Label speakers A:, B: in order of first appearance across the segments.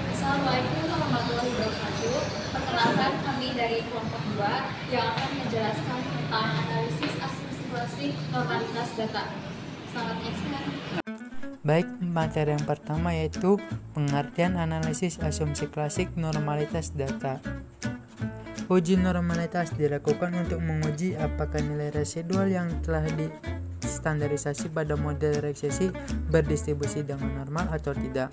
A: Assalamualaikum warahmatullahi wabarakatuh. Perkenalkan, kami dari kelompok 2 yang akan menjelaskan tentang analisis asumsi klasik normalitas data. Selamat menyaksikan.
B: Baik, materi yang pertama yaitu pengertian analisis asumsi klasik normalitas data. Uji normalitas dilakukan untuk menguji apakah nilai residual yang telah distandarisasi pada model regresi berdistribusi dengan normal atau tidak.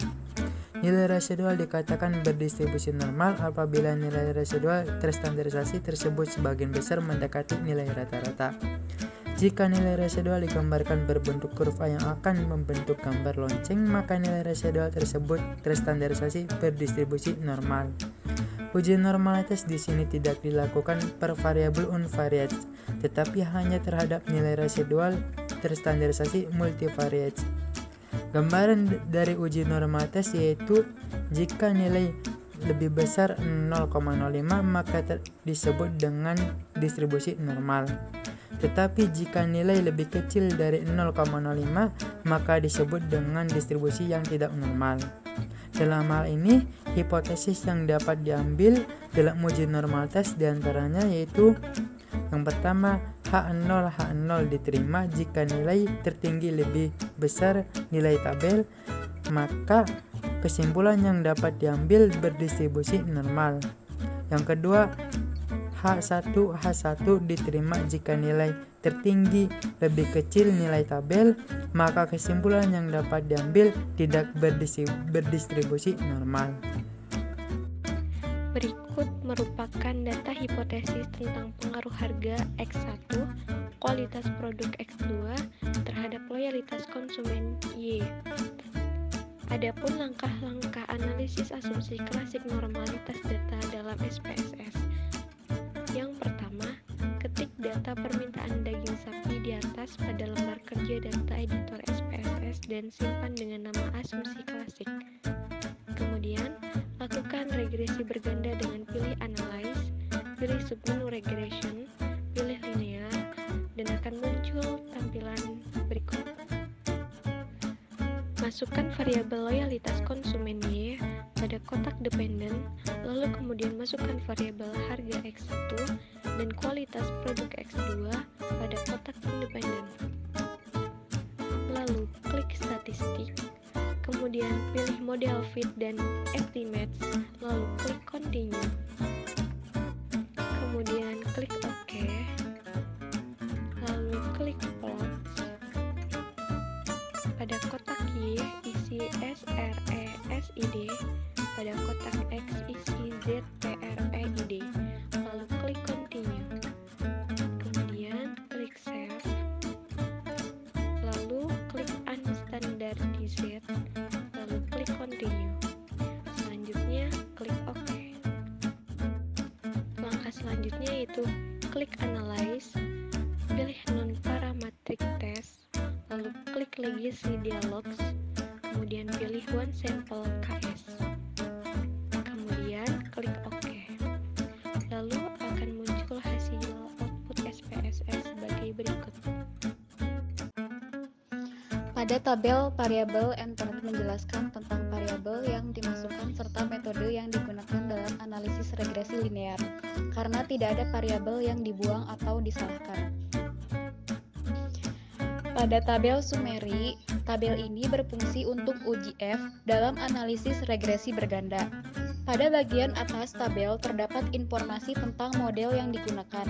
B: Nilai residual dikatakan berdistribusi normal apabila nilai residual terstandarisasi tersebut sebagian besar mendekati nilai rata-rata. Jika nilai residual digambarkan berbentuk kurva yang akan membentuk gambar lonceng, maka nilai residual tersebut terstandarisasi berdistribusi normal. Uji normalitas di sini tidak dilakukan per variabel unvariate, tetapi hanya terhadap nilai residual terstandarisasi multivariate. Gambaran dari uji normalitas yaitu jika nilai lebih besar 0,05 maka disebut dengan distribusi normal. Tetapi jika nilai lebih kecil dari 0,05 maka disebut dengan distribusi yang tidak normal. Dalam hal ini, hipotesis yang dapat diambil dalam uji normalitas diantaranya yaitu yang pertama, H0 diterima jika nilai tertinggi lebih besar nilai tabel, maka kesimpulan yang dapat diambil berdistribusi normal. Yang kedua, H1 diterima jika nilai tertinggi lebih kecil nilai tabel, maka kesimpulan yang dapat diambil tidak berdistribusi normal.
C: Berikut merupakan data hipotesis tentang pengaruh harga X1, kualitas produk X2 terhadap loyalitas konsumen Y. Adapun langkah-langkah analisis asumsi klasik normalitas data dalam SPSS. Yang pertama, ketik data permintaan daging sapi di atas pada lembar kerja data editor SPSS dan simpan dengan nama asumsi klasik. Kemudian, lakukan regresi berganda dengan pilih Analyze, pilih submenu Regression, pilih Linear, dan akan muncul tampilan berikut. Masukkan variabel loyalitas konsumen Y pada kotak dependen, lalu kemudian masukkan variabel harga X1 dan kualitas produk X2 pada kotak independen. Lalu klik statistik, kemudian pilih model fit dan estimates, lalu klik continue. Kemudian klik OK, lalu klik plot. Pada kotak Y isi SRE SID, pada kotak X isi ZPREID, lalu klik continue. Kemudian klik save, lalu klik unstandardize, lalu klik continue. Selanjutnya klik OK. Langkah selanjutnya yaitu klik analyze, pilih non-parametric test, lalu klik legacy dialogs, kemudian pilih one sample KS, kemudian klik OK. Lalu akan muncul hasil output SPSS sebagai berikut.
D: Pada tabel variabel, Internet menjelaskan tentang variabel yang dimasukkan serta metode yang digunakan dalam analisis regresi linear, karena tidak ada variabel yang dibuang atau disalahkan. Pada tabel summary, tabel ini berfungsi untuk uji F dalam analisis regresi berganda. Pada bagian atas tabel terdapat informasi tentang model yang digunakan,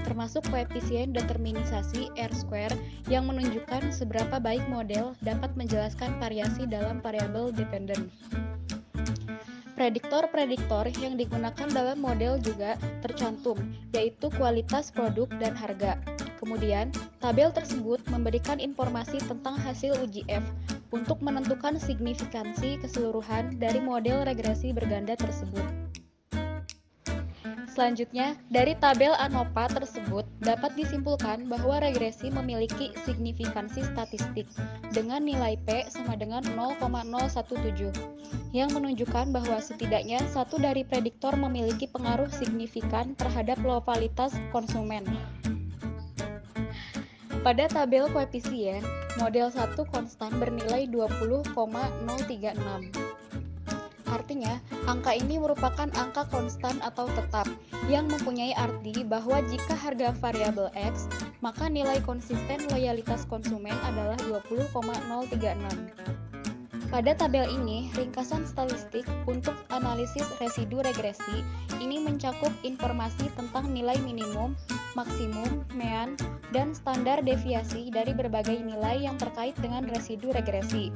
D: termasuk koefisien determinisasi R-square yang menunjukkan seberapa baik model dapat menjelaskan variasi dalam variabel dependen. Prediktor-prediktor yang digunakan dalam model juga tercantum, yaitu kualitas produk dan harga. Kemudian, tabel tersebut memberikan informasi tentang hasil uji F untuk menentukan signifikansi keseluruhan dari model regresi berganda tersebut. Selanjutnya, dari tabel ANOVA tersebut dapat disimpulkan bahwa regresi memiliki signifikansi statistik dengan nilai P sama dengan 0,017 yang menunjukkan bahwa setidaknya satu dari prediktor memiliki pengaruh signifikan terhadap loyalitas konsumen. Pada tabel koefisien, model 1 konstan bernilai 20,036. Artinya, angka ini merupakan angka konstan atau tetap yang mempunyai arti bahwa jika harga variabel X, maka nilai konsisten loyalitas konsumen adalah 20,036. Pada tabel ini, ringkasan statistik untuk analisis residu regresi ini mencakup informasi tentang nilai minimum, maksimum, mean, dan standar deviasi dari berbagai nilai yang terkait dengan residu regresi,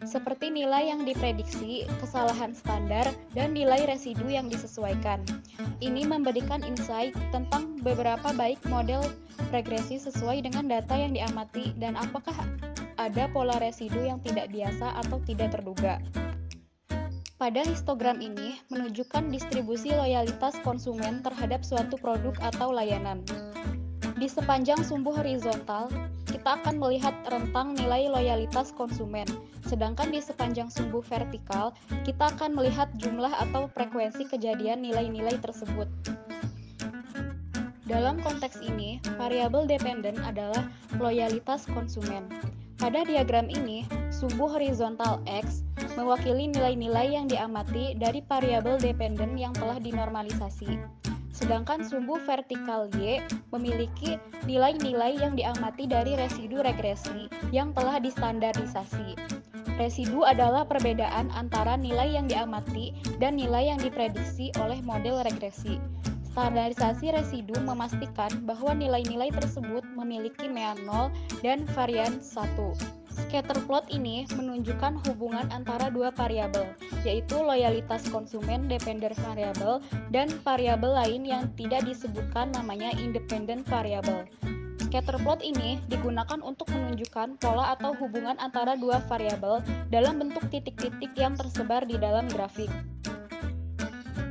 D: seperti nilai yang diprediksi, kesalahan standar, dan nilai residu yang disesuaikan. Ini memberikan insight tentang beberapa baik model regresi sesuai dengan data yang diamati dan apakah ada pola residu yang tidak biasa atau tidak terduga. Pada histogram ini menunjukkan distribusi loyalitas konsumen terhadap suatu produk atau layanan. Di sepanjang sumbu horizontal, kita akan melihat rentang nilai loyalitas konsumen, sedangkan di sepanjang sumbu vertikal, kita akan melihat jumlah atau frekuensi kejadian nilai-nilai tersebut. Dalam konteks ini, variabel dependen adalah loyalitas konsumen. Pada diagram ini, sumbu horizontal X mewakili nilai-nilai yang diamati dari variabel dependen yang telah dinormalisasi. Sedangkan sumbu vertikal Y memiliki nilai-nilai yang diamati dari residu regresi yang telah distandarisasi. Residu adalah perbedaan antara nilai yang diamati dan nilai yang diprediksi oleh model regresi. Standarisasi residu memastikan bahwa nilai-nilai tersebut memiliki mean 0 dan varian 1. Scatterplot ini menunjukkan hubungan antara dua variabel, yaitu loyalitas konsumen dependent variable dan variabel lain yang tidak disebutkan namanya independent variable. Scatterplot ini digunakan untuk menunjukkan pola atau hubungan antara dua variabel dalam bentuk titik-titik yang tersebar di dalam grafik.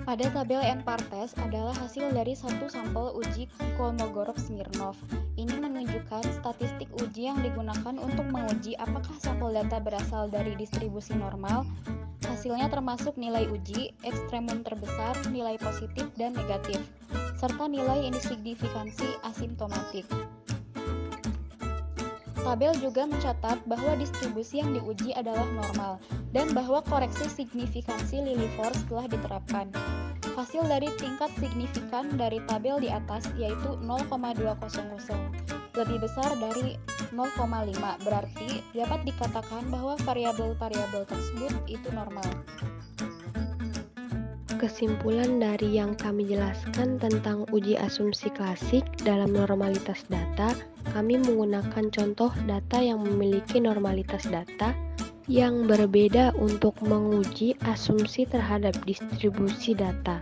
D: Pada tabel n-partes adalah hasil dari satu sampel uji Kolmogorov-Smirnov. Ini menunjukkan statistik uji yang digunakan untuk menguji apakah sampel data berasal dari distribusi normal. Hasilnya termasuk nilai uji, ekstremum terbesar, nilai positif dan negatif, serta nilai insignifikansi asimptomatik. Tabel juga mencatat bahwa distribusi yang diuji adalah normal dan bahwa koreksi signifikansi Lilliefors telah diterapkan. Hasil dari tingkat signifikan dari tabel di atas yaitu 0,200, lebih besar dari 0,5, berarti dapat dikatakan bahwa variabel-variabel tersebut itu normal.
C: Kesimpulan dari yang kami jelaskan tentang uji asumsi klasik dalam normalitas data, kami menggunakan contoh data yang memiliki normalitas data yang berbeda untuk menguji asumsi terhadap distribusi data.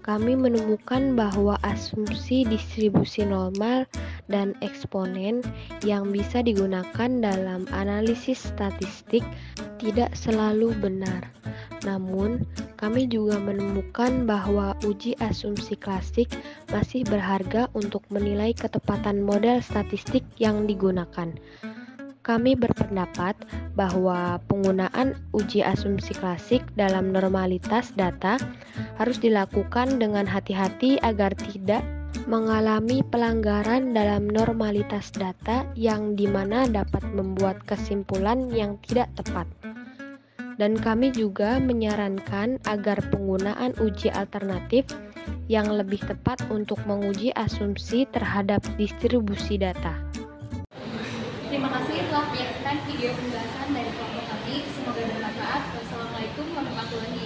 C: Kami menemukan bahwa asumsi distribusi normal dan eksponen yang bisa digunakan dalam analisis statistik tidak selalu benar. Namun, kami juga menemukan bahwa uji asumsi klasik masih berharga untuk menilai ketepatan model statistik yang digunakan. Kami berpendapat bahwa penggunaan uji asumsi klasik dalam normalitas data harus dilakukan dengan hati-hati agar tidak mengalami pelanggaran dalam normalitas data yang dimana dapat membuat kesimpulan yang tidak tepat. Dan kami juga menyarankan agar penggunaan uji alternatif yang lebih tepat untuk menguji asumsi terhadap distribusi data.
A: Terima kasih telah menyaksikan video penjelasan dari kelompok kami. Semoga bermanfaat. Wassalamualaikum warahmatullahi wabarakatuh.